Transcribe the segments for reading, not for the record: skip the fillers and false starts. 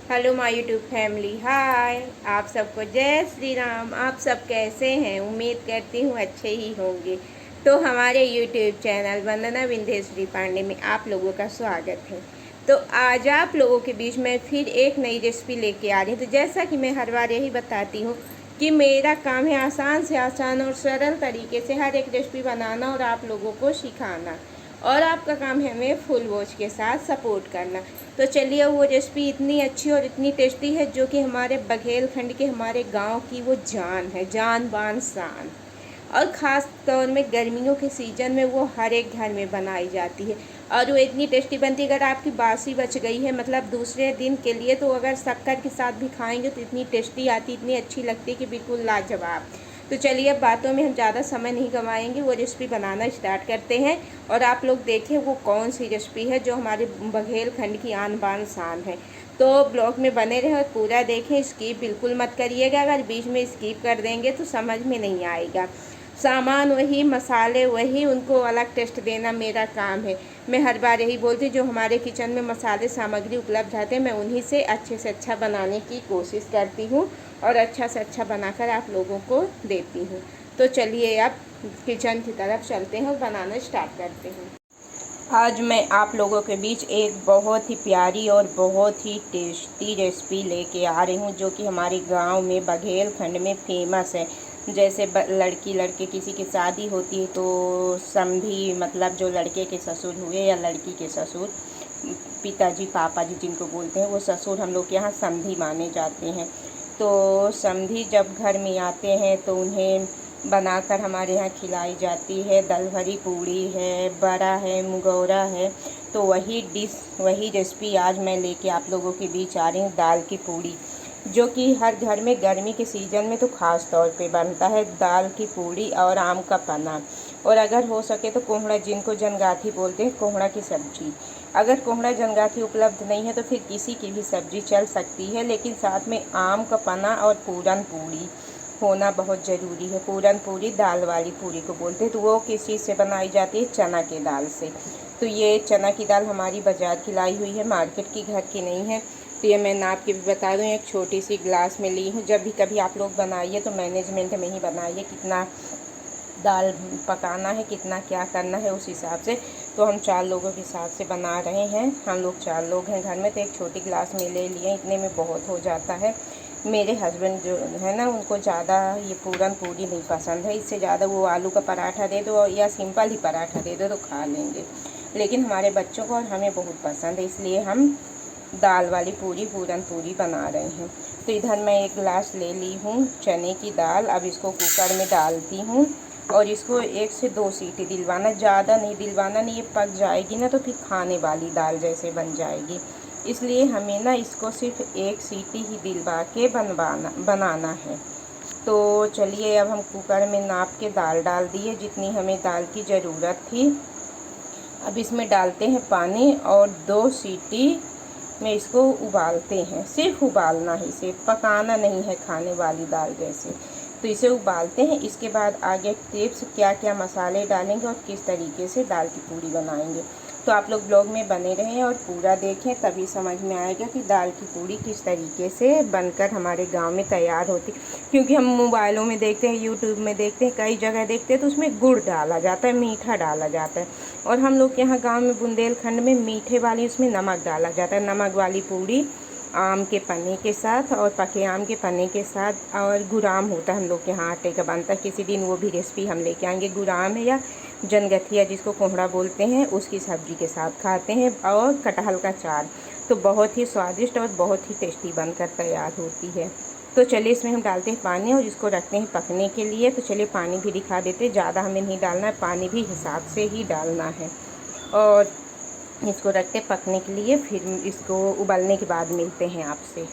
Hello my YouTube family, हाय। आप सबको जय श्री राम। आप सब कैसे हैं? उम्मीद करती हूँ अच्छे ही होंगे। तो हमारे यूट्यूब चैनल वंदना विंध्यश्री पांडे में आप लोगों का स्वागत है। तो आज आप लोगों के बीच में फिर एक नई रेसिपी लेके आ रही हूँ। तो जैसा कि मैं हर बार यही बताती हूँ कि मेरा काम है आसान से आसान और सरल तरीके से हर एक रेसिपी बनाना और आप लोगों को सिखाना, और आपका काम है हमें फुल वॉच के साथ सपोर्ट करना। तो चलिए, वो रेसिपी इतनी अच्छी और इतनी टेस्टी है जो कि हमारे बघेलखंड के, हमारे गांव की वो जान है, जान बान शान। और ख़ास तौर में गर्मियों के सीज़न में वो हर एक घर में बनाई जाती है और वो इतनी टेस्टी बनती है। अगर आपकी बासी बच गई है, मतलब दूसरे दिन के लिए, तो अगर शक्कर के साथ भी खाएंगे तो इतनी टेस्टी आती, इतनी अच्छी लगती है कि बिल्कुल लाजवाब। तो चलिए, अब बातों में हम ज़्यादा समय नहीं गंवाएंगे, वो रेसिपी बनाना स्टार्ट करते हैं। और आप लोग देखें वो कौन सी रेसिपी है जो हमारे बघेलखंड की आन बान शान है। तो ब्लॉग में बने रहें और पूरा देखें, स्किप बिल्कुल मत करिएगा। अगर बीच में स्किप कर देंगे तो समझ में नहीं आएगा। सामान वही, मसाले वही, उनको अलग टेस्ट देना मेरा काम है। मैं हर बार यही बोलती हूँ, जो हमारे किचन में मसाले सामग्री उपलब्ध रहते हैं मैं उन्हीं से अच्छे अच्छा बनाने की कोशिश करती हूँ और अच्छा से अच्छा बनाकर आप लोगों को देती हूँ। तो चलिए अब किचन की तरफ चलते हैं और बनाना स्टार्ट करते हैं। आज मैं आप लोगों के बीच एक बहुत ही प्यारी और बहुत ही टेस्टी रेसिपी लेके आ रही हूँ जो कि हमारे गांव में बघेलखंड में फेमस है। जैसे लड़की लड़के किसी की शादी होती है तो समधी, मतलब जो लड़के के ससुर हुए या लड़की के ससुर, पिताजी पापा जी जिनको बोलते हैं, वो ससुर हम लोग के यहाँ समधी माने जाते हैं। तो समधी जब घर में आते हैं तो उन्हें बनाकर हमारे यहाँ खिलाई जाती है। दल भरी पूड़ी है, बड़ा है, मुगौरा है। तो वही डिश, वही रेसिपी आज मैं लेके आप लोगों के बीच आ रही हूँ। दाल की पूड़ी, जो कि हर घर में गर्मी के सीज़न में तो ख़ास तौर पे बनता है। दाल की पूड़ी और आम का पन्ना, और अगर हो सके तो कोहड़ा, जिनको जनगाठी बोलते हैं, कोहड़ा की सब्ज़ी। अगर कोहड़ा जनगाठी उपलब्ध नहीं है तो फिर किसी की भी सब्ज़ी चल सकती है, लेकिन साथ में आम का पन्ना और पूरन पूड़ी होना बहुत ज़रूरी है। पूरन पूड़ी दाल वाली पूड़ी को बोलते हैं। तो वो किस चीज़ से बनाई जाती है? चना के दाल से। तो ये चना की दाल हमारी बाज़ार की लाई हुई है, मार्केट की, घर की नहीं है। तो ये मैं नाप के भी बता दूँ, एक छोटी सी ग्लास में ली हूँ। जब भी कभी आप लोग बनाइए तो मैनेजमेंट में ही बनाइए, कितना दाल पकाना है, कितना क्या करना है, उस हिसाब से। तो हम 4 लोगों के हिसाब से बना रहे हैं। हम लोग 4 लोग हैं घर में, तो एक छोटी ग्लास में ले लिए, इतने में बहुत हो जाता है। मेरे हस्बैंड जो है ना, उनको ज़्यादा ये पूरन पूड़ी नहीं पसंद है। इससे ज़्यादा वो आलू का पराठा दे दो या सिंपल ही पराठा दे दो तो खा लेंगे, लेकिन हमारे बच्चों को और हमें बहुत पसंद है, इसलिए हम दाल वाली पूरी, पूरन पूरी बना रहे हैं। तो इधर मैं एक गिलास ले ली हूँ चने की दाल। अब इसको कुकर में डालती हूँ और इसको 1 से 2 सीटी दिलवाना, ज़्यादा नहीं दिलवाना, नहीं ये पक जाएगी ना तो फिर खाने वाली दाल जैसे बन जाएगी। इसलिए हमें ना इसको सिर्फ 1 सीटी ही दिलवा के बनाना है। तो चलिए, अब हम कुकर में नाप के दाल डाल दिए जितनी हमें दाल की ज़रूरत थी। अब इसमें डालते हैं पानी और 2 सीटी में इसको उबालते हैं। सिर्फ उबालना ही, सिर्फ पकाना नहीं है, खाने वाली दाल जैसे। तो इसे उबालते हैं। इसके बाद आगे टिप्स, क्या क्या मसाले डालेंगे और किस तरीके से दाल की पूड़ी बनाएंगे। तो आप लोग ब्लॉग में बने रहें और पूरा देखें, तभी समझ में आएगा कि दाल की पूड़ी किस तरीके से बनकर हमारे गांव में तैयार होती। क्योंकि हम मोबाइलों में देखते हैं, यूट्यूब में देखते हैं, कई जगह देखते हैं तो उसमें गुड़ डाला जाता है, मीठा डाला जाता है। और हम लोग के यहाँ गाँव में बुंदेलखंड में मीठे वाली, उसमें नमक डाला जाता है। नमक वाली पूड़ी आम के पन्ने के साथ और पके आम के पन्ने के साथ, और गुराम होता है हम लोग के यहाँ आटे का बनता है। किसी दिन वो भी रेसिपी हम लेके आएंगे। गुराम है या जनगठिया जिसको कोहड़ा बोलते हैं, उसकी सब्ज़ी के साथ खाते हैं, और कटहल का चार। तो बहुत ही स्वादिष्ट और बहुत ही टेस्टी बनकर तैयार होती है। तो चलिए, इसमें हम डालते हैं पानी और इसको रखते हैं पकने के लिए। तो चलिए पानी भी दिखा देते हैं, ज़्यादा हमें नहीं डालना है, पानी भी हिसाब से ही डालना है। और इसको रखते पकने के लिए, फिर इसको उबालने के बाद मिलते हैं आपसे।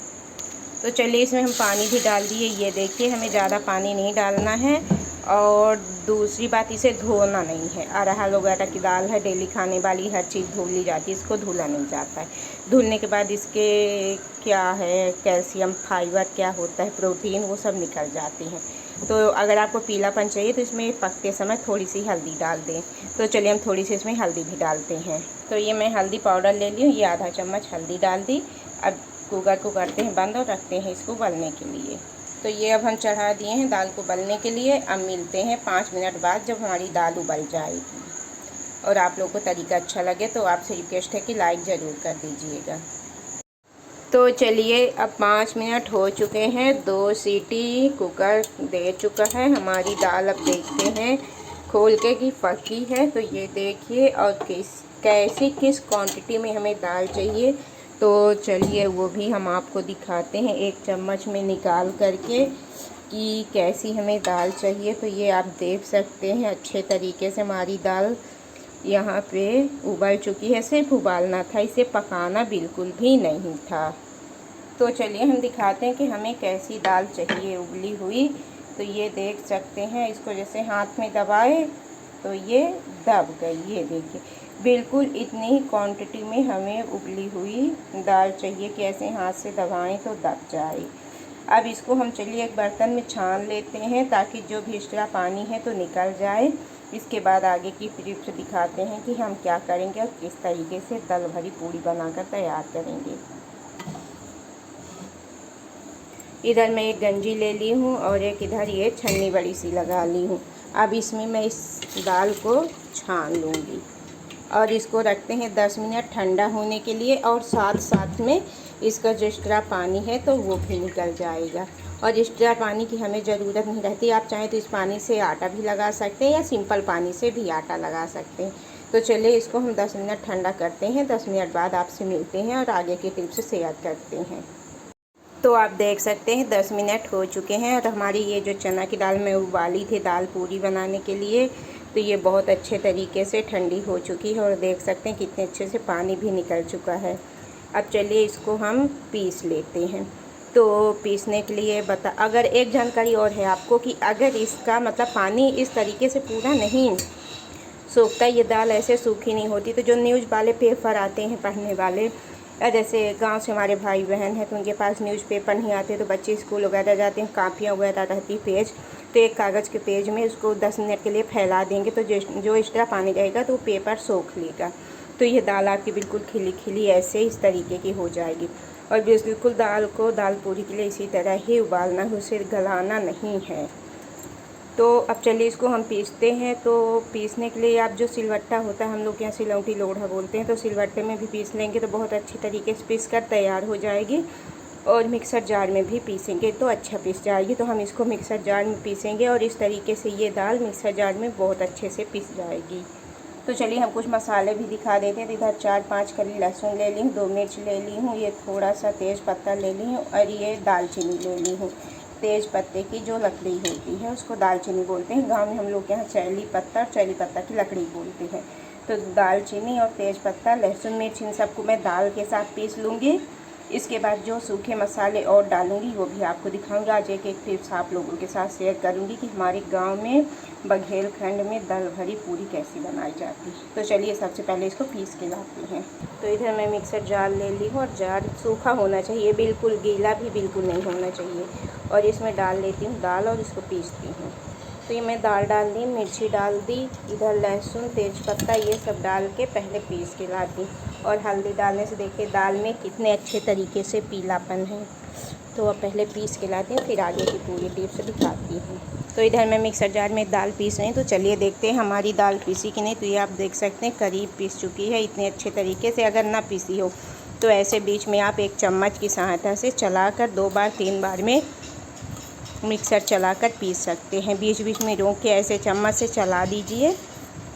तो चलिए, इसमें हम पानी भी डाल दिए। ये देखिए, हमें ज़्यादा पानी नहीं डालना है। और दूसरी बात, इसे धोना नहीं है। अरहर वगैरह की दाल है, डेली खाने वाली, हर चीज़ धुल ली जाती है, इसको धुला नहीं जाता है। धुलने के बाद इसके क्या है, कैल्शियम, फाइबर क्या होता है, प्रोटीन, वो सब निकल जाती हैं। तो अगर आपको पीलापन चाहिए तो इसमें पकते समय थोड़ी सी हल्दी डाल दें। तो चलिए, हम थोड़ी सी इसमें हल्दी भी डालते हैं। तो ये मैं हल्दी पाउडर ले ली हूँ, ये आधा चम्मच हल्दी डाल दी। अब कुकर को करते हैं बंद और रखते हैं इसको उबलने के लिए। तो ये अब हम चढ़ा दिए हैं दाल को उबलने के लिए। अब मिलते हैं 5 मिनट बाद जब हमारी दाल उबल जाएगी। और आप लोगों को तरीका अच्छा लगे तो आपसे रिक्वेस्ट है कि लाइक ज़रूर कर दीजिएगा। तो चलिए अब 5 मिनट हो चुके हैं, 2 सीटी कुकर दे चुका है। हमारी दाल अब देखते हैं खोल के कि पकी है। तो ये देखिए, और किस क्वांटिटी में हमें दाल चाहिए तो चलिए वो भी हम आपको दिखाते हैं एक चम्मच में निकाल करके कि कैसी हमें दाल चाहिए। तो ये आप देख सकते हैं अच्छे तरीके से हमारी दाल यहाँ पे उबल चुकी है। सिर्फ उबालना था, इसे पकाना बिल्कुल भी नहीं था। तो चलिए हम दिखाते हैं कि हमें कैसी दाल चाहिए उबली हुई। तो ये देख सकते हैं, इसको जैसे हाथ में दबाए तो ये दब गई। ये देखिए बिल्कुल इतनी ही क्वांटिटी में हमें उबली हुई दाल चाहिए कि ऐसे हाथ से दबाएं तो दब जाए। अब इसको हम चलिए एक बर्तन में छान लेते हैं ताकि जो भी एक्स्ट्रा पानी है तो निकल जाए। इसके बाद आगे की टिप्स दिखाते हैं कि हम क्या करेंगे और किस तरीके से दाल भरी पूड़ी बनाकर तैयार करेंगे। इधर मैं एक गंजी ले ली हूँ और एक इधर ये छन्नी बड़ी सी लगा ली हूँ। अब इसमें मैं इस दाल को छान लूँगी और इसको रखते हैं 10 मिनट ठंडा होने के लिए। और साथ साथ में इसका जो एक्स्ट्रा पानी है तो वो भी निकल जाएगा। और एक्स्ट्रा पानी की हमें ज़रूरत नहीं रहती, आप चाहें तो इस पानी से आटा भी लगा सकते हैं या सिंपल पानी से भी आटा लगा सकते हैं। तो चलिए इसको हम 10 मिनट ठंडा करते हैं। 10 मिनट बाद आपसे मिलते हैं और आगे की टिप्स शेयर करते हैं। तो आप देख सकते हैं 10 मिनट हो चुके हैं और हमारी ये जो चना की दाल मैं उबाली थी दाल पूरी बनाने के लिए, तो ये बहुत अच्छे तरीके से ठंडी हो चुकी है और देख सकते हैं कितने अच्छे से पानी भी निकल चुका है। अब चलिए इसको हम पीस लेते हैं। तो पीसने के लिए अगर एक जानकारी और है आपको कि अगर इसका मतलब पानी इस तरीके से पूरा नहीं सूखता, ये दाल ऐसे सूखी नहीं होती, तो जो न्यूज़ वाले पेपर आते हैं पढ़ने वाले, जैसे गांव से हमारे भाई बहन हैं तो उनके पास न्यूज़पेपर नहीं आते, तो बच्चे स्कूल वगैरह जाते हैं, कापियाँ वगैरह रहती पेज, तो एक कागज़ के पेज में उसको 10 मिनट के लिए फैला देंगे तो जो एक्स्ट्रा पानी रहेगा तो वो पेपर सोख लेगा। तो ये दाल आपकी बिल्कुल खिली खिली ऐसे इस तरीके की हो जाएगी। और बिल्कुल दाल को दाल पूरी के लिए इसी तरह ही उबालना है, उसे गलाना नहीं है। तो अब चलिए इसको हम पीसते हैं। तो पीसने के लिए आप जो सिलवट्टा होता है, हम लोग यहाँ सिलौटी लोढ़ा बोलते हैं, तो सिलवट्टे में भी पीस लेंगे तो बहुत अच्छी तरीके से पीस कर तैयार हो जाएगी। और मिक्सर जार में भी पीसेंगे तो अच्छा पीस जाएगी। तो हम इसको मिक्सर जार में पीसेंगे और इस तरीके से ये दाल मिक्सर जार में बहुत अच्छे से पीस जाएगी। तो चलिए हम कुछ मसाले भी दिखा देते हैं। तो इधर 4-5 कली लहसुन ले ली हूँ, 2 मिर्च ले ली हूँ, ये थोड़ा सा तेज़ पत्ता ले ली हूँ और ये दालचीनी ले ली हूँ। तेज़ पत्ते की जो लकड़ी होती है उसको दालचीनी बोलते हैं, गांव में हम लोग यहाँ चैली पत्ता और चैली पत्ता की लकड़ी बोलते हैं। तो दालचीनी और तेज़ पत्ता, लहसुन, मिर्च, इन सबको मैं दाल के साथ पीस लूँगी। इसके बाद जो सूखे मसाले और डालूँगी वो भी आपको दिखाऊंगी। आज एक एक टिप्स आप लोगों के साथ शेयर करूँगी कि हमारे गांव में बघेलखंड में दाल भरी पूरी कैसी बनाई जाती है। तो चलिए सबसे पहले इसको पीस के लाते हैं। तो इधर मैं मिक्सर जार ले ली हूँ और जार सूखा होना चाहिए, बिल्कुल गीला भी बिल्कुल नहीं होना चाहिए। और इसमें डाल लेती हूँ दाल और इसको पीसती हूँ। तो ये मैं दाल डाल दी, मिर्ची डाल दी, इधर लहसुन, तेज़पत्ता ये सब डाल के पहले पीस के लाती। और हल्दी डालने से देखिए दाल में कितने अच्छे तरीके से पीलापन है। तो अब पहले पीस के लाती हूँ, फिर आगे की पूरी टिप्स दिखाती हूँ। तो इधर मैं मिक्सर जार में दाल पीस रही हूँ। तो चलिए देखते हैं हमारी दाल पीसी कि नहीं। तो ये आप देख सकते हैं करीब पीस चुकी है इतने अच्छे तरीके से। अगर ना पीसी हो तो ऐसे बीच में आप एक चम्मच की सहायता से चलाकर 2 बार 3 बार में मिक्सर चलाकर पीस सकते हैं। बीच बीच में रोक के ऐसे चम्मच से चला दीजिए,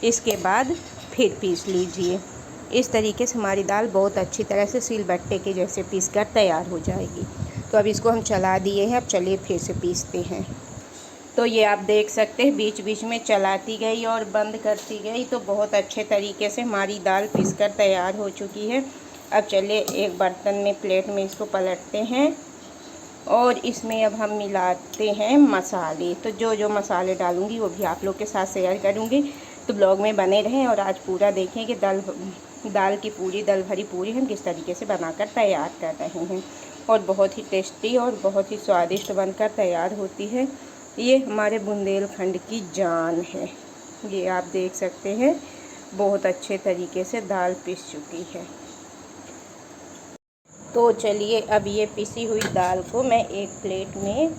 इसके बाद फिर पीस लीजिए। इस तरीके से हमारी दाल बहुत अच्छी तरह से सिलबट्टे के जैसे पीस कर तैयार हो जाएगी। तो अब इसको हम चला दिए हैं, अब चलिए फिर से पीसते हैं। तो ये आप देख सकते हैं बीच बीच में चलाती गई और बंद करती गई तो बहुत अच्छे तरीके से हमारी दाल पीस कर तैयार हो चुकी है। अब चलिए एक बर्तन में प्लेट में इसको पलटते हैं और इसमें अब हम मिलाते हैं मसाले। तो जो जो मसाले डालूंगी वो भी आप लोग के साथ शेयर करूंगी, तो ब्लॉग में बने रहें और आज पूरा देखें कि दाल की पूरी, दाल भरी पूरी हम किस तरीके से बनाकर तैयार कर रहे हैं। और बहुत ही टेस्टी और बहुत ही स्वादिष्ट बनकर तैयार होती है। ये हमारे बुंदेलखंड की जान है। ये आप देख सकते हैं बहुत अच्छे तरीके से दाल पीस चुकी है। तो तो चलिए अब ये पिसी हुई दाल को मैं एक प्लेट में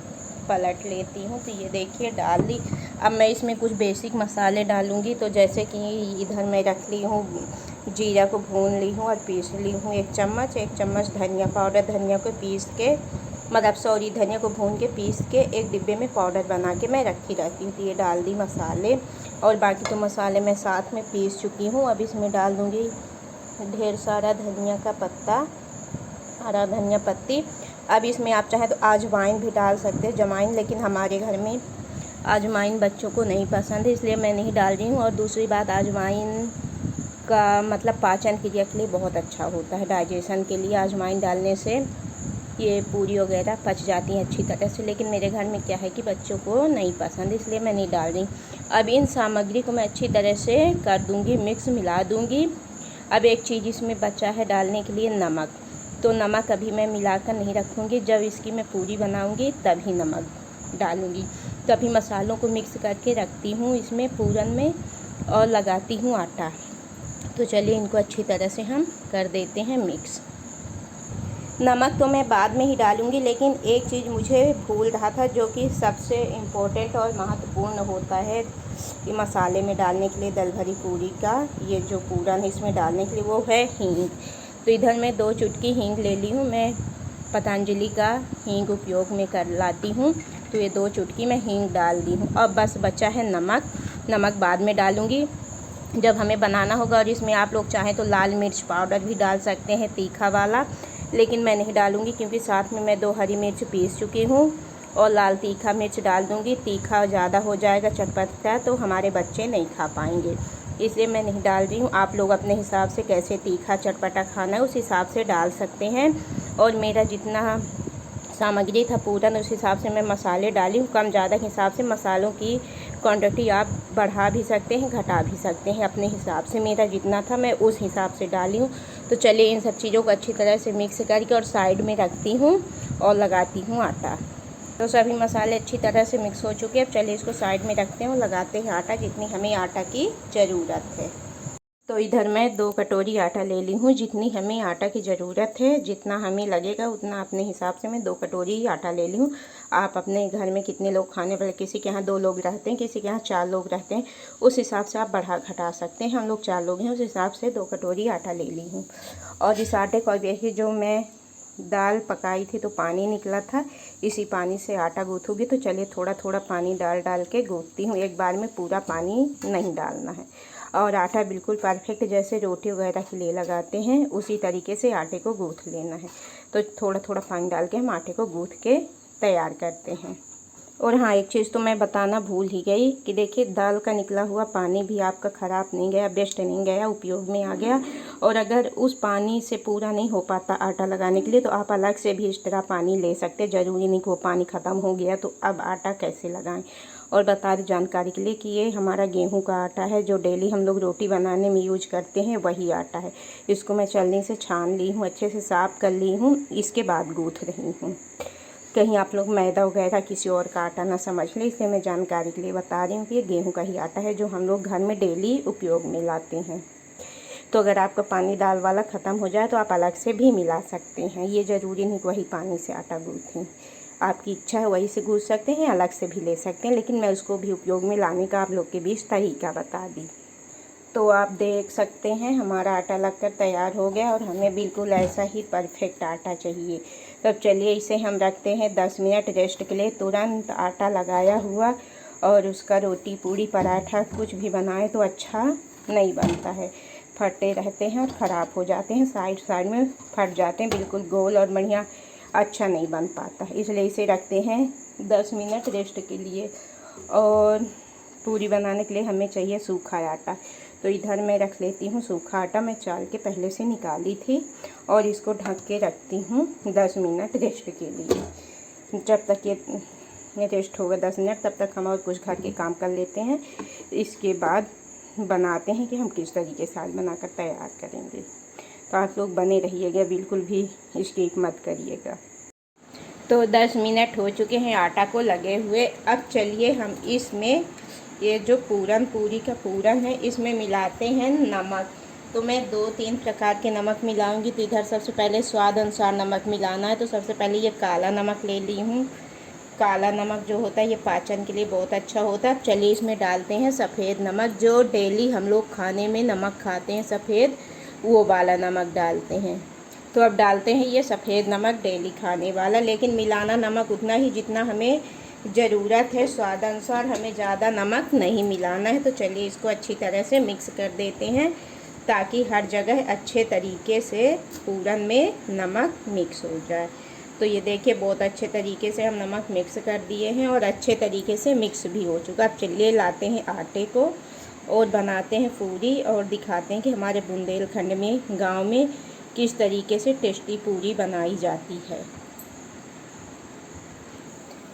पलट लेती हूँ। तो ये देखिए डाल दी। अब मैं इसमें कुछ बेसिक मसाले डालूँगी। तो जैसे कि इधर मैं रख ली हूँ, जीरा को भून ली हूँ और पीस ली हूँ 1 चम्मच धनिया पाउडर। धनिया को पीस के धनिया को भून के पीस के एक डिब्बे में पाउडर बना के मैं रखी रहती हूँ। तो ये डाल दी मसाले, और बाकी तो मसाले मैं साथ में पीस चुकी हूँ। अब इसमें डाल दूँगी ढेर सारा धनिया का पत्ता, हरा धनिया पत्ती। अब इसमें आप चाहें तो अजवाइन भी डाल सकते हैं, जमाइन, लेकिन हमारे घर में अजवाइन बच्चों को नहीं पसंद है, इसलिए मैं नहीं डाल रही हूँ। और दूसरी बात, अजवाइन का मतलब पाचन क्रिया के लिए बहुत अच्छा होता है, डाइजेशन के लिए अजवाइन डालने से ये पूरी वगैरह पच जाती हैं अच्छी तरह से। लेकिन मेरे घर में क्या है कि बच्चों को नहीं पसंद, इसलिए मैं नहीं डाल रही। अब इन सामग्री को मैं अच्छी तरह से कर दूँगी मिक्स, मिला दूँगी। अब एक चीज़ इसमें बचा है डालने के लिए, नमक। तो नमक अभी मैं मिलाकर नहीं रखूँगी, जब इसकी मैं पूरी बनाऊँगी तभी नमक डालूँगी। तभी मसालों को मिक्स करके रखती हूँ इसमें पूरन में और लगाती हूँ आटा। तो चलिए इनको अच्छी तरह से हम कर देते हैं मिक्स। नमक तो मैं बाद में ही डालूँगी, लेकिन एक चीज़ मुझे भूल रहा था जो कि सबसे इम्पोर्टेंट और महत्वपूर्ण होता है कि मसाले में डालने के लिए दल भरी पूरी का ये जो पूरन है इसमें डालने के लिए, वो है हींग। तो इधर मैं 2 चुटकी हींग ले ली हूँ। मैं पतंजलि का हींग उपयोग में कर लाती हूँ। तो ये 2 चुटकी मैं हींग डाल दी हूँ। अब बस बचा है नमक। नमक बाद में डालूँगी जब हमें बनाना होगा। और इसमें आप लोग चाहें तो लाल मिर्च पाउडर भी डाल सकते हैं, तीखा वाला, लेकिन मैं नहीं डालूँगी क्योंकि साथ में मैं 2 हरी मिर्च पीस चुकी हूँ और लाल तीखा मिर्च डाल दूँगी। तीखा ज़्यादा हो जाएगा चटपटा, तो हमारे बच्चे नहीं खा पाएंगे, इसलिए मैं नहीं डाल रही हूँ। आप लोग अपने हिसाब से कैसे तीखा चटपटा खाना है उस हिसाब से डाल सकते हैं। और मेरा जितना सामग्री था पूरन, उस हिसाब से मैं मसाले डाली हूँ। कम ज़्यादा के हिसाब से मसालों की क्वांटिटी आप बढ़ा भी सकते हैं, घटा भी सकते हैं अपने हिसाब से। मेरा जितना था मैं उस हिसाब से डाली हूँ। तो चलिए इन सब चीज़ों को अच्छी तरह से मिक्स करके और साइड में रखती हूँ और लगाती हूँ आटा। तो सभी मसाले अच्छी तरह से मिक्स हो चुके हैं। अब चलिए इसको साइड में रखते हैं और लगाते हैं आटा, जितनी हमें आटा की ज़रूरत है। तो इधर मैं 2 कटोरी आटा ले ली हूँ। जितनी हमें आटा की ज़रूरत है, जितना हमें लगेगा उतना अपने हिसाब से मैं 2 कटोरी आटा ले ली हूँ। आप अपने घर में कितने लोग खाने वाले, किसी के यहाँ 2 लोग रहते हैं, किसी के यहाँ 4 लोग रहते हैं, उस हिसाब से आप बढ़ा घटा सकते हैं। हम लोग 4 लोग हैं, उस हिसाब से 2 कटोरी आटा ले ली हूँ। और इस आटे को देखिए, जो मैं दाल पकाई थी तो पानी निकला था, इसी पानी से आटा गूँथूँगी। तो चलिए थोड़ा थोड़ा पानी डाल के गूँथती हूँ, एक बार में पूरा पानी नहीं डालना है। और आटा बिल्कुल परफेक्ट जैसे रोटी वगैरह के लिए लगाते हैं उसी तरीके से आटे को गूँथ लेना है। तो थोड़ा थोड़ा पानी डाल के हम आटे को गूँथ के तैयार करते हैं। और हाँ, एक चीज़ तो मैं बताना भूल ही गई कि देखिए दाल का निकला हुआ पानी भी आपका ख़राब नहीं गया, वेस्ट नहीं गया, उपयोग में आ गया। और अगर उस पानी से पूरा नहीं हो पाता आटा लगाने के लिए, तो आप अलग से भी इस तरह पानी ले सकते। ज़रूरी नहीं कि वो पानी ख़त्म हो गया तो अब आटा कैसे लगाएं। और बता दें जानकारी के लिए कि ये हमारा गेहूं का आटा है, जो डेली हम लोग रोटी बनाने में यूज करते हैं, वही आटा है। इसको मैं छलनी से छान ली हूँ, अच्छे से साफ़ कर ली हूँ, इसके बाद गूँथ रही हूँ। कहीं आप लोग मैदा वगैरह किसी और का आटा ना समझ लें, इसलिए मैं जानकारी के लिए बता रही हूँ कि ये गेहूं का ही आटा है जो हम लोग घर में डेली उपयोग में लाते हैं। तो अगर आपका पानी दाल वाला ख़त्म हो जाए तो आप अलग से भी मिला सकते हैं, ये ज़रूरी नहीं कि वही पानी से आटा गूँथें। आपकी इच्छा है वही से गूँथ सकते हैं, अलग से भी ले सकते हैं, लेकिन मैं उसको भी उपयोग में लाने का आप लोग के बीच तरीका बता दी। तो आप देख सकते हैं हमारा आटा लगकर तैयार हो गया और हमें बिल्कुल ऐसा ही परफेक्ट आटा चाहिए। तो अब चलिए इसे हम रखते हैं 10 मिनट रेस्ट के लिए। तुरंत आटा लगाया हुआ और उसका रोटी पूड़ी पराठा कुछ भी बनाए तो अच्छा नहीं बनता है, फटे रहते हैं और ख़राब हो जाते हैं, साइड में फट जाते हैं, बिल्कुल गोल और बढ़िया अच्छा नहीं बन पाता। इसलिए इसे रखते हैं 10 मिनट रेस्ट के लिए। और पूरी बनाने के लिए हमें चाहिए सूखा आटा। तो इधर मैं रख लेती हूँ सूखा आटा, मैं चाल के पहले से निकाली थी और इसको ढक के रखती हूँ 10 मिनट रेस्ट के लिए। जब तक ये रेस्ट होगा 10 मिनट, तब तक हम और कुछ घर के काम कर लेते हैं। इसके बाद बनाते हैं कि हम किस तरीके से आज बनाकर तैयार करेंगे। तो आप लोग बने रहिएगा, बिल्कुल भी स्किप मत करिएगा। तो 10 मिनट हो चुके हैं आटा को लगे हुए। अब चलिए हम इसमें ये जो पूरी का पूरन है इसमें मिलाते हैं नमक। तो मैं 2-3 प्रकार के नमक मिलाऊंगी। तो इधर सबसे पहले स्वाद अनुसार नमक मिलाना है। तो सबसे पहले ये काला नमक ले ली हूँ। काला नमक जो होता है ये पाचन के लिए बहुत अच्छा होता है। अब चलिए इसमें डालते हैं सफ़ेद नमक, जो डेली हम लोग खाने में नमक खाते हैं सफ़ेद, वो वाला नमक डालते हैं। तो अब डालते हैं ये सफ़ेद नमक डेली खाने वाला, लेकिन मिलाना नमक उतना ही जितना हमें ज़रूरत है, स्वाद अनुसार, हमें ज़्यादा नमक नहीं मिलाना है। तो चलिए इसको अच्छी तरह से मिक्स कर देते हैं ताकि हर जगह अच्छे तरीके से पूरन में नमक मिक्स हो जाए। तो ये देखिए बहुत अच्छे तरीके से हम नमक मिक्स कर दिए हैं और अच्छे तरीके से मिक्स भी हो चुका। अब चलिए लाते हैं आटे को और बनाते हैं पूरी और दिखाते हैं कि हमारे बुंदेलखंड में, गांव में किस तरीके से टेस्टी पूरी बनाई जाती है।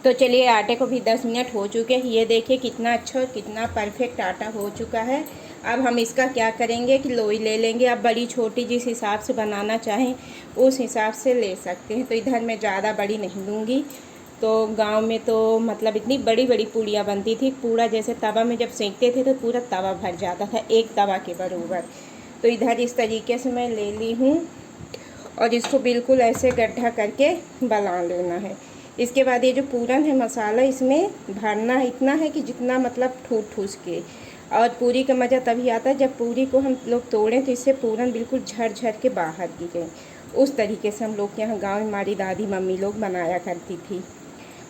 तो चलिए आटे को भी 10 मिनट हो चुके हैं। ये देखिए कितना अच्छा और कितना परफेक्ट आटा हो चुका है। अब हम इसका क्या करेंगे कि लोई ले लेंगे। अब बड़ी छोटी जिस हिसाब से बनाना चाहें उस हिसाब से ले सकते हैं। तो इधर मैं ज़्यादा बड़ी नहीं लूँगी। तो गांव में तो मतलब इतनी बड़ी बड़ी पूड़ियाँ बनती थी, पूरा जैसे तवा में जब सेंकते थे तो पूरा तवा भर जाता था, एक तवा के बराबर। तो इधर इस तरीके से मैं ले ली हूँ और इसको बिल्कुल ऐसे गड्ढा करके बना लेना है। इसके बाद ये जो पूरन है मसाला, इसमें भरना इतना है कि जितना मतलब ठूस के, और पूरी का मज़ा तभी आता है जब पूरी को हम लोग तोड़ें तो इससे पूरन बिल्कुल झड़ झड़ के बाहर गिरे। उस तरीके से हम लोग के यहाँ गाँव में हमारी दादी मम्मी लोग बनाया करती थी।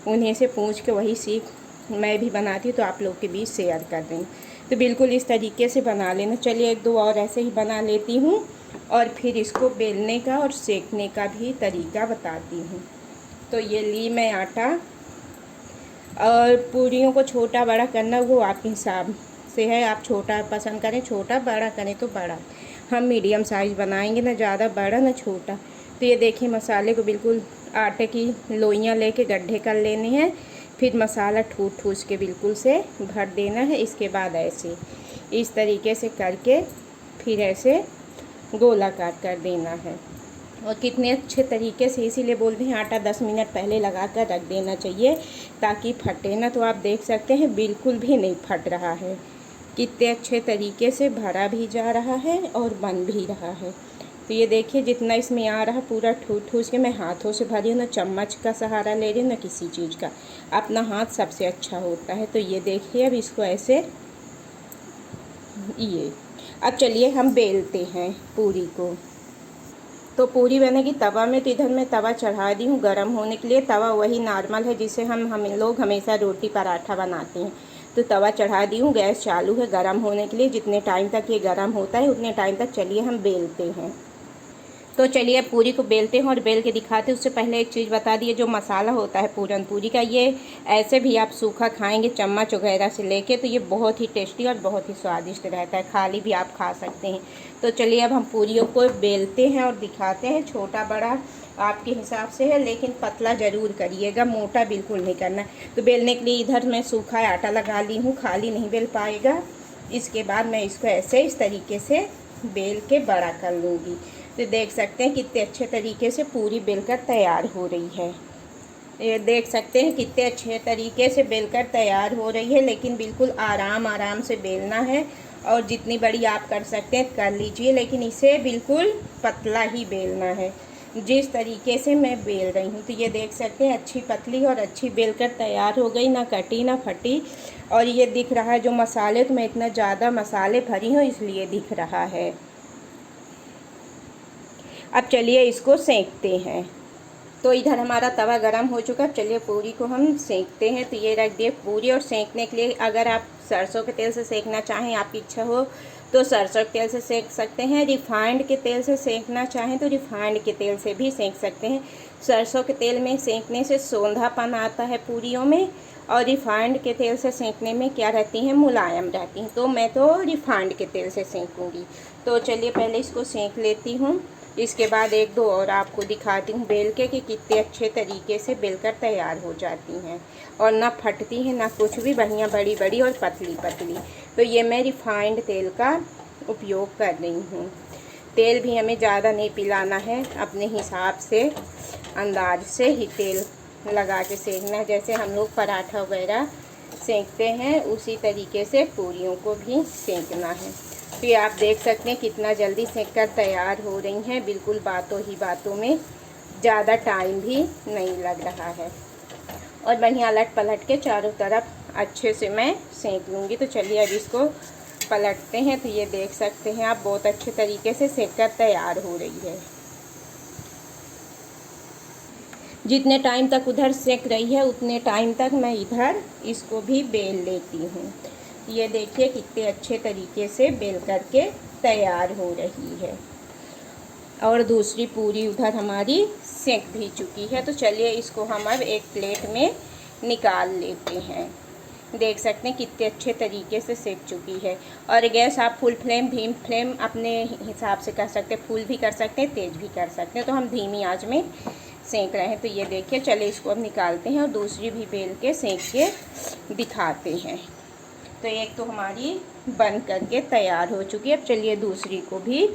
उन्हीं से पूछ के वही सीख मैं भी बनाती हूँ, तो आप लोग के बीच शेयर कर रही हूँ। तो बिल्कुल इस तरीके से बना लेना। चलिए 1-2 और ऐसे ही बना लेती हूँ और फिर इसको बेलने का और सेकने का भी तरीका बताती हूँ। तो ये ली मैं आटा, और पूरियों को छोटा बड़ा करना वो आपके हिसाब से है। आप छोटा पसंद करें छोटा, बड़ा करें तो बड़ा। हम मीडियम साइज़ बनाएंगे, ना ज़्यादा बड़ा ना छोटा। तो ये देखिए मसाले को बिल्कुल आटे की लोइयाँ लेके गड्ढे कर लेने हैं, फिर मसाला ठूस के बिल्कुल से भर देना है। इसके बाद ऐसे इस तरीके से करके फिर ऐसे गोलाकार कर देना है। और कितने अच्छे तरीके से, इसीलिए बोलते हैं आटा 10 मिनट पहले लगा कर रख देना चाहिए ताकि फटे ना। तो आप देख सकते हैं बिल्कुल भी नहीं फट रहा है, कितने अच्छे तरीके से भरा भी जा रहा है और बन भी रहा है। तो ये देखिए जितना इसमें आ रहा पूरा ठूस के मैं हाथों से भरी हूँ, ना चम्मच का सहारा ले रही हूँ ना किसी चीज़ का। अपना हाथ सबसे अच्छा होता है। तो ये देखिए अब इसको ऐसे ये, अब चलिए हम बेलते हैं पूरी को। तो पूरी बनेगी तवा में। तो इधर मैं तवा चढ़ा दी हूँ गरम होने के लिए। तवा वही नॉर्मल है जिसे हम लोग हमेशा रोटी पराठा बनाते हैं। तो तवा चढ़ा दी हूँ, गैस चालू है गरम होने के लिए। जितने टाइम तक ये गरम होता है उतने टाइम तक चलिए हम बेलते हैं। तो चलिए पूरी को बेलते हैं और बेल के दिखाते हैं। उससे पहले एक चीज़ बता दिए, जो मसाला होता है पूरन पूरी का, ये ऐसे भी आप सूखा खाएंगे चम्मच वगैरह से लेके तो ये बहुत ही टेस्टी और बहुत ही स्वादिष्ट रहता है। खाली भी आप खा सकते हैं। तो चलिए अब हम पूरियों को बेलते हैं और दिखाते हैं। छोटा बड़ा आपके हिसाब से है, लेकिन पतला ज़रूर करिएगा, मोटा बिल्कुल नहीं करना। तो बेलने के लिए इधर मैं सूखा आटा लगा ली हूँ, खाली नहीं बेल पाएगा। इसके बाद मैं इसको ऐसे इस तरीके से बेल के बड़ा कर लूँगी। तो देख सकते हैं कितने अच्छे तरीके से पूरी बेलकर तैयार हो रही है। ये देख सकते हैं कितने अच्छे तरीके से बेलकर तैयार हो रही है, लेकिन बिल्कुल आराम से बेलना है। और जितनी बड़ी आप कर सकते हैं कर लीजिए, लेकिन इसे बिल्कुल पतला ही बेलना है जिस तरीके से मैं बेल रही हूँ। तो ये देख सकते हैं अच्छी पतली और अच्छी बेलकर तैयार हो गई, ना कटी ना फटी। और ये दिख रहा है जो मसाले, तो मैं इतना ज़्यादा मसाले भरी हूँ इसलिए दिख रहा है। अब चलिए इसको सेंकते हैं। तो इधर हमारा तवा गरम हो चुका है। चलिए पूरी को हम सेंकते हैं। तो ये रख दिए पूरी, और सेंकने के लिए अगर आप सरसों के तेल से सेंकना चाहें, आपकी इच्छा हो तो सरसों के तेल से सेंक सकते हैं। रिफाइंड के तेल से सेंकना चाहें तो रिफाइंड के तेल से भी सेंक सकते हैं। सरसों के तेल में सेंकने से सौंधापन आता है पूरियों में, और रिफाइंड के तेल से सेंकने में क्या रहती हैं, मुलायम रहती हैं। तो मैं तो रिफाइंड के तेल से सेंकूँगी। तो चलिए पहले इसको सेंक लेती हूँ, इसके बाद 1-2 और आपको दिखाती हूँ बेल के कि कितने अच्छे तरीके से बेलकर तैयार हो जाती हैं और ना फटती हैं ना कुछ भी, बढ़िया बड़ी बड़ी और पतली पतली। तो ये मैं रिफाइंड तेल का उपयोग कर रही हूँ। तेल भी हमें ज़्यादा नहीं पिलाना है, अपने हिसाब से अंदाज से ही तेल लगा के सेंकना है। जैसे हम लोग पराठा वगैरह सेंकते हैं उसी तरीके से पूरियों को भी सेंकना है। तो ये आप देख सकते हैं कितना जल्दी सेक कर तैयार हो रही हैं, बिल्कुल बातों ही बातों में, ज़्यादा टाइम भी नहीं लग रहा है। और बढ़िया अलट पलट के चारों तरफ अच्छे से मैं सेक लूँगी। तो चलिए अब इसको पलटते हैं। तो ये देख सकते हैं आप बहुत अच्छे तरीके से सेक कर तैयार हो रही है। जितने टाइम तक उधर सेक रही है उतने टाइम तक मैं इधर इसको भी बेल लेती हूँ। ये देखिए कितने अच्छे तरीके से बेल करके तैयार हो रही है। और दूसरी पूरी उधर हमारी सेक भी चुकी है। तो चलिए इसको हम अब एक प्लेट में निकाल लेते हैं। देख सकते हैं कितने अच्छे तरीके से सेक चुकी है। और गैस आप फुल फ्लेम धीम फ्लेम अपने हिसाब से कर सकते हैं, फुल भी कर सकते हैं, तेज़ भी कर सकते हैं। तो हम धीमी आंच में सेक रहे हैं। तो ये देखिए, चलिए इसको अब निकालते हैं और दूसरी भी बेल के सेक के दिखाते हैं। तो एक तो हमारी बन करके तैयार हो चुकी है। अब चलिए दूसरी को भी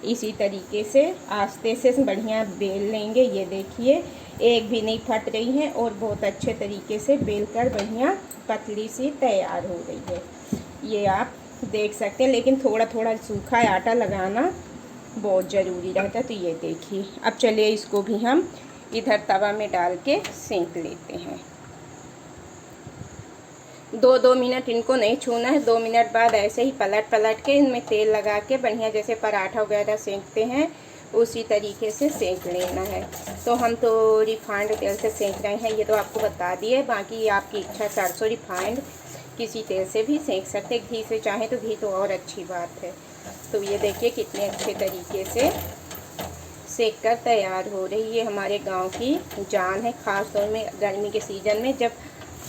इसी तरीके से आस्ते से बढ़िया बेल लेंगे। ये देखिए एक भी नहीं फट रही है और बहुत अच्छे तरीके से बेल कर बढ़िया पतली सी तैयार हो रही है। ये आप देख सकते हैं, लेकिन थोड़ा थोड़ा सूखा आटा लगाना बहुत ज़रूरी रहता है। तो ये देखिए, अब चलिए इसको भी हम इधर तवा में डाल के सेंक लेते हैं। 2-2 मिनट इनको नहीं छूना है। 2 मिनट बाद ऐसे ही पलट पलट के इनमें तेल लगा के बढ़िया जैसे पराठा वगैरह सेंकते हैं उसी तरीके से सेंक लेना है। तो हम तो रिफाइंड तेल से सेंक रहे हैं, ये तो आपको बता दिए। बाकी आपकी इच्छा, सरसों रिफाइंड किसी तेल से भी सेंक सकते, घी से चाहें तो घी तो और अच्छी बात है। तो ये देखिए कितने अच्छे तरीके से सेक कर तैयार हो रही है। हमारे गांव की जान है, ख़ास तौर में गर्मी के सीज़न में जब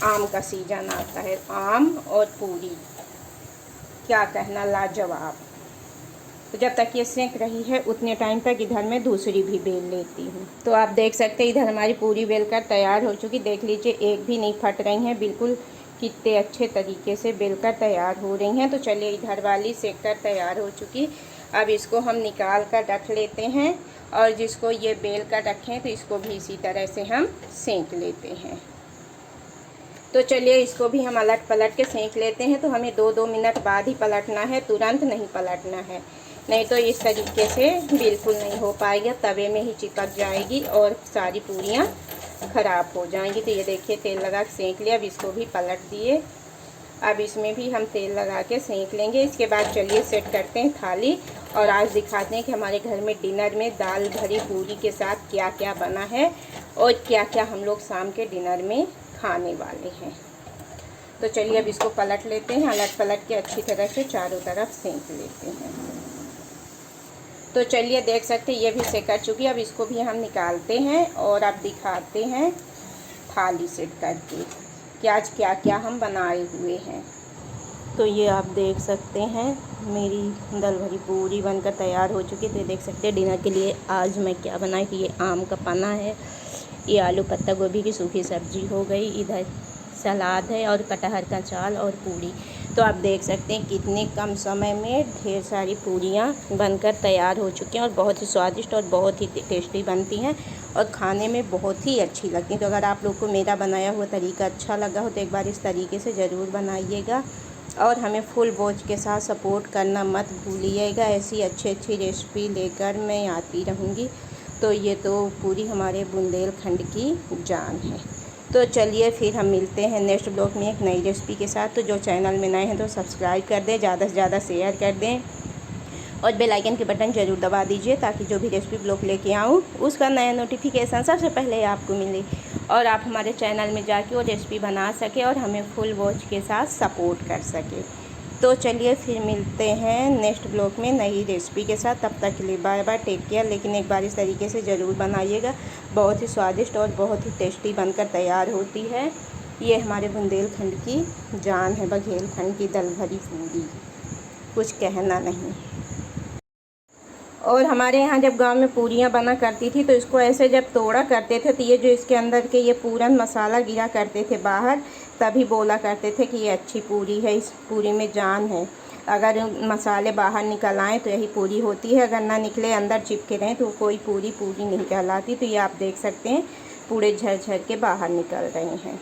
आम का सीज़न आता है। आम और पूरी, क्या कहना, लाजवाब। तो जब तक ये सेक रही है उतने टाइम तक इधर मैं दूसरी भी बेल लेती हूँ। तो आप देख सकते हैं इधर हमारी पूरी बेल कर तैयार हो चुकी। देख लीजिए एक भी नहीं फट रही हैं, बिल्कुल कितने अच्छे तरीके से बेल कर तैयार हो रही हैं। तो चलिए इधर वाली सेक कर तैयार हो चुकी। अब इसको हम निकाल कर रख लेते हैं और जिसको ये बेल कर रखें तो इसको भी इसी तरह से हम सेंक लेते हैं। तो चलिए इसको भी हम अलट पलट के सेंक लेते हैं। तो हमें 2-2 मिनट बाद ही पलटना है, तुरंत नहीं पलटना है, नहीं तो इस तरीके से बिल्कुल नहीं हो पाएगा, तवे में ही चिपक जाएगी और सारी पूरियाँ ख़राब हो जाएंगी। तो ये देखिए तेल लगा के सेंक लिया। अब इसको भी पलट दिए। अब इसमें भी हम तेल लगा के सेंक लेंगे। इसके बाद चलिए सेट करते हैं थाली और आज दिखाते हैं कि हमारे घर में डिनर में दाल भरी पूरी के साथ क्या क्या बना है और क्या क्या हम लोग शाम के डिनर में खाने वाले हैं। तो चलिए अब इसको पलट लेते हैं, अलट पलट के अच्छी तरह से चारों तरफ सेंक लेते हैं। तो चलिए देख सकते हैं ये भी सेक चुकी है। अब इसको भी हम निकालते हैं और अब दिखाते हैं थाली सेट करके कि आज क्या क्या हम बनाए हुए हैं। तो ये आप देख सकते हैं मेरी दाल भरी पूरी बनकर तैयार हो चुकी है। तो ये देख सकते हैं डिनर के लिए आज मैं क्या बनाई। कि ये आम का पन्ना है, ये आलू पत्ता गोभी की सूखी सब्जी हो गई, इधर सलाद है और कटहर का चाल और पूरी। तो आप देख सकते हैं कितने कम समय में ढेर सारी पूरियाँ बनकर तैयार हो चुकी हैं और बहुत ही स्वादिष्ट और बहुत ही टेस्टी बनती हैं और खाने में बहुत ही अच्छी लगती हैं। तो अगर आप लोग को मेरा बनाया हुआ तरीका अच्छा लगा हो तो एक बार इस तरीके से ज़रूर बनाइएगा और हमें फुल वॉच के साथ सपोर्ट करना मत भूलिएगा। ऐसी अच्छी रेसिपी लेकर मैं आती रहूँगी। तो ये तो पूरी हमारे बुंदेलखंड की जान है। तो चलिए फिर हम मिलते हैं नेक्स्ट ब्लॉग में एक नई रेसिपी के साथ। तो जो चैनल में नए हैं तो सब्सक्राइब कर दें, ज़्यादा से ज़्यादा शेयर कर दें और बेल आइकन के बटन ज़रूर दबा दीजिए ताकि जो भी रेसिपी ब्लॉग लेके आऊँ उसका नया नोटिफिकेशन सबसे पहले आपको मिले और आप हमारे चैनल में जाके वो रेसिपी बना सके और हमें फुल वॉच के साथ सपोर्ट कर सके। तो चलिए फिर मिलते हैं नेक्स्ट ब्लॉग में नई रेसिपी के साथ। तब तक के लिए बाय बाय, टेक केयर। लेकिन एक बार इस तरीके से ज़रूर बनाइएगा, बहुत ही स्वादिष्ट और बहुत ही टेस्टी बनकर तैयार होती है। ये हमारे बुंदेलखंड की जान है, बघेलखंड की दाल भरी पूरी, कुछ कहना नहीं। और हमारे यहाँ जब गांव में पूरियाँ बना करती थी तो इसको ऐसे जब तोड़ा करते थे तो ये जो इसके अंदर के ये पूरन मसाला गिरा करते थे बाहर, तभी बोला करते थे कि ये अच्छी पूरी है, इस पूरी में जान है। अगर मसाले बाहर निकल आएँ तो यही पूरी होती है, अगर ना निकले अंदर चिपके रहें तो कोई पूरी नहीं कहलाती। तो ये आप देख सकते हैं पूरे झर झर के बाहर निकल रहे हैं।